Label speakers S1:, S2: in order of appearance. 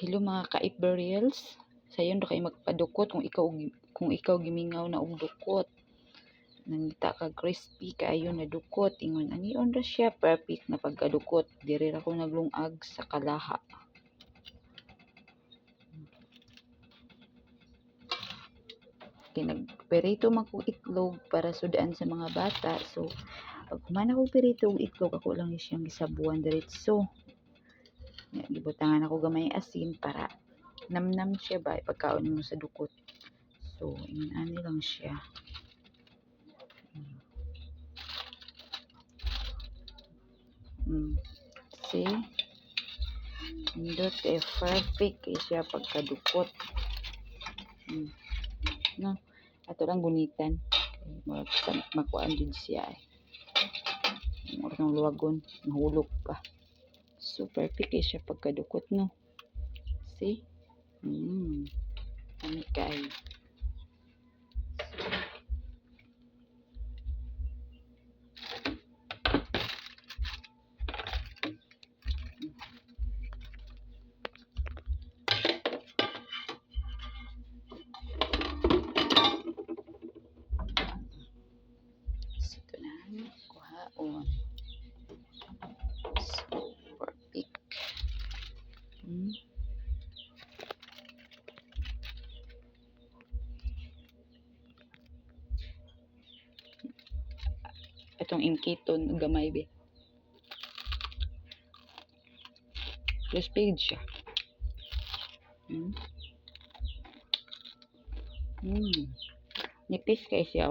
S1: Hello mga ka-Iberreals. Sayon do kay magpadukot kung ikaw gimingaw na og dukot. Nangita ka crispy kaayo na dukot. Ingon anion ra siya perfect na pagkadukot. Diri ra ko naglungag sa kalaha. Kinagperito man kong itlog para sudaan sa mga bata. So pag humana ko perito og itlog, ako lang ni siyang gisabuan diretso. Gibutangan ako gamay asin para namnam siya ba pagkaon mo sa dukot. So ani lang siya. See? Indot kay perfect kay siya pagkadukot. No? Ato lang gunitan. Makuan din siya eh. Mura ng luwagon. Mahulog pa. So perfect kay siya pagkadukot no? See? Kami kay. Ito na. Kuhaon. So perfect. Itong imkiton gamay be. Crispy siya. Nipis kay siya.